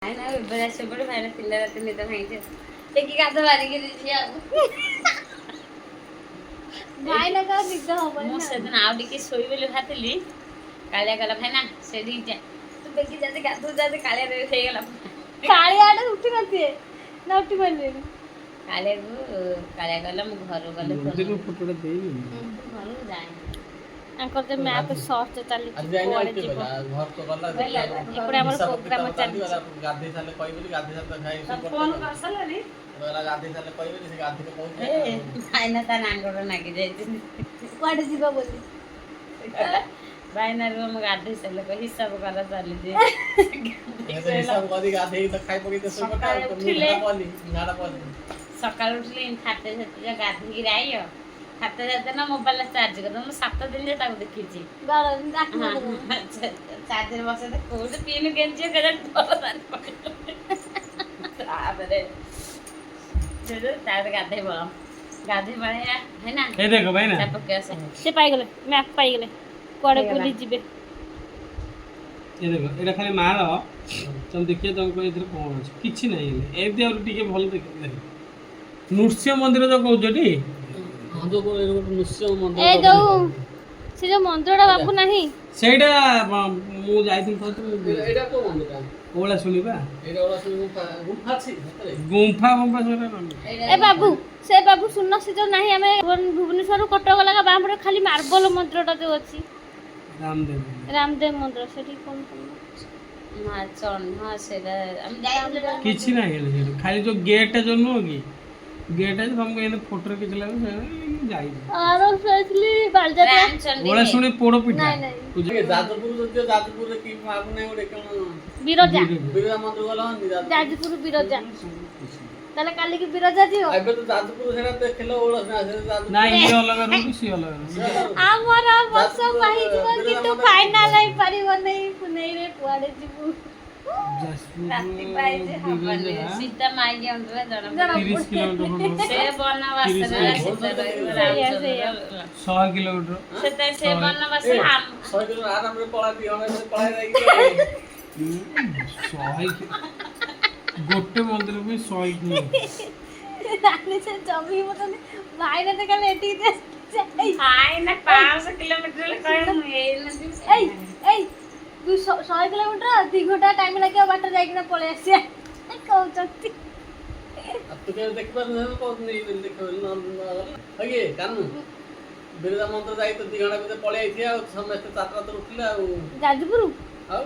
ଭାଇନା ବେଳା ସେପଟେ ଭାଇନା ଥିଲା ରାତି ନିଦ ଭାଙ୍ଗିଛି ଟେକି କାଧ ବାରିକି ଝିଅକୁ ଭାଇନା କା ନିଦ ହବନି ମୁଁ ନା। ସେଦିନ ଆଉ ଟିକେ ଶୋଇ ବୋଲି ଭାବିଲି କାଳିଆ କହିଲା ଭାଇନା ସେଠିକି ଯା ତୁ ବେଗି ଯଦି ଗାଧୁ ଯଦି କାଳିଆ ହେଇଗଲା କାଳିଆ ଆଡେ ଉଠି ନଥିବେ ନା ଉଠି ପାରିଲେନି। କାଳିଆ କହିଲା ମୁଁ ଘରକୁ ଗଲେ ଫଟୋଟା ଦେଇବି ଘରକୁ ଯାଏନି ତାଙ୍କର ଯେ ମ୍ୟାପ ସର୍ଚ୍ଚ ଚାଲିଛି କୁଆଡେ ଯିବ ଏପଟେ ଆମର ପ୍ରୋଗ୍ରାମ ଚାଲିଛି। ଗାଧେଇ ସାରିଲେ କହିବେନି ଗାଧେଇ ସାରିଲେ ଖାଇ ଫୋନ କରିସାରିଲାନି ଗାଧେଇ ସାରିଲେ କହିବେନି ସେ ଗାଧେଇଲେ କହୁଛି ଭାଇନା ତା ନାଙ୍ଗଡ଼ ନାଗି ଯାଇଛନ୍ତି କୁଆଡେ ଯିବ ବୋଲି ଭାଇନା ରୁହ ମୁଁ ଗାଧେଇ ସାରିଲେ ହିସାବ କଲା ଚାଲିଛି ହିସାବ କରି ଗାଧେଇ ତ ଖାଇ ପକେଇ ସକାଳେ ଉଠିଲେ ଝାଡା ପଡି ସକାଳୁ ଉଠିଲେ ଖାତେ ସାତେ ଗାଧେଇକି ଆଇଅ ଖାତେ ସାତେ ନା ମୋବାଇଲ ଚାର୍ଜ କରିଦେବ ମୁଁ 7 ଦିନ ଯେ ତାକୁ ଦେଖିଛି ଚାର୍ଜରେ ବସେଇ କୋଉଠି ପିନ୍ କେଞ୍ଚି ତାପରେ ଗାଧେଇ ପଳ ଗାଧେଇ ପଳେଇବା ଭାଇନା ଏ ଦେଖ ଭାଇନା ପକେଇ ଆସେ ସେ ପାଇଗଲେ ମ୍ୟାପ ପାଇଗଲେ କୁଆଡେ ବୁଲି ଯିବେ। ଏ ଦେଖ ଏଇଟା ଖାଲି ମାର ତମେ ଦେଖିବ ତମକୁ ଏଥିରେ କଣ ଅଛି କିଛି ନାହିଁ ଏମିତି ଆଉ ଟିକେ ଭଲ ଦେଖ ନୃସିଂହ ମନ୍ଦିର ଯୋଉ କହୁଛ ଟି ନୃସିଂହ ମନ୍ଦିର ଏ ଯୋଉ ସେ ଯୋଉ ମନ୍ଦିରଟା ବାବୁ ନାହିଁ ସେଇଟା ମୁଁ ଯାଇଥିଲି ଏଇଟା କୋଉ ମନ୍ଦିର ଓଳା ଶୁଣିବା ଏଇଟା ଓଳା ଶୁଣି ଗୁମ୍ଫା ଅଛି ଗୁମ୍ଫା ଏ ବାବୁ ସେ ବାବୁ ଶୁନ ସେ ଯୋଉ ନାହିଁ ଆମେ ଭୁବନେଶ୍ୱରରୁ କଟକ ଗଲା ବାମପଟେ ଖାଲି ମାର୍ବଲ ମନ୍ଦିରଟା ଯୋଉ ଅଛି ରାମଦେବ ମନ୍ଦିର ସେଠି କଣ କିଛି ନାହିଁ ଖାଲି ଯୋଉ ଗେଟ୍ ଯୋଉ ନୁହଁ କି ଗେଟ୍ ଅଛି ତମକୁ ଏମିତି ଫଟୋରେ କିଛି ଲାଗୁଛି ଯାଇନି ଓଳା ଶୁଣି ପୋଡ ପିଠା ଯାଜପୁରରେ କି ମାଗୁ ନାହିଁ ଗୋଟେ କଣ ବିରଜା ମନ୍ଦିର ଗଲା ଯାଜପୁର ବିରଜା ତାହେଲେ କାଲିକି ବିରଜା ଯିବ ଏବେ ତ ଯାଜପୁର ସେଟା ଦେଖିଲ ଓଳା ନାଇଁ ଇଏ ଅଲଗା ରହୁଛି ସିଏ ଅଲଗା ଆମର ବର୍ଷ ପାଇଯିବ କିନ୍ତୁ ଫାଇନାଲ ହେଇ ପାରିବନି ପୁନେଇରେ କୁଆଡେ ଯିବୁ ରାତି ପାଇছে ହବନି ସୀତା ମାଇକି ଅଣ୍ଡରେ ଜଣା 30 କିଲୋମିଟର ସେ ବନବାସରେ ସୀତା ରହିବ 100 କିଲୋମିଟର ସେଟା ସେ ବନବାସରେ 100 କିଲୋମିଟର ଆରାମରେ ପଳାନ୍ତି ପଳାଇ ଯାଇକି 100 ଗୋଟେ ମନ୍ଦିର ପାଇଁ 100 ରାଣୀ ସେ ଜମି ମତନ ଭାଇନା ତ କାଲି ଏଠିକି ଭାଇନା 500 କିଲୋମିଟର ହେଲେ କହିବ ମୁଁ ଏଇ 100 କିଲୋମିଟର 2 ଘଣ୍ଟା ଟାଇମ ଲାଗିବ ବାଟରେ ଯାଇକିନା ପଳେଇ ଆସିବା କହୁଛନ୍ତି ତୁ କେବେ ଦେଖିପାରୁନି କାରଣ ବିରଜା ମନ୍ଦିର ଯାଇ ତ 2 ଘଣ୍ଟା ଭିତରେ ପଳେଇ ଆଇଥିଆ ଆଉ ସମସ୍ତେ 4 ରାତି ଉଠିଲେ ଆଉ ଯାଜପୁର ଆଉ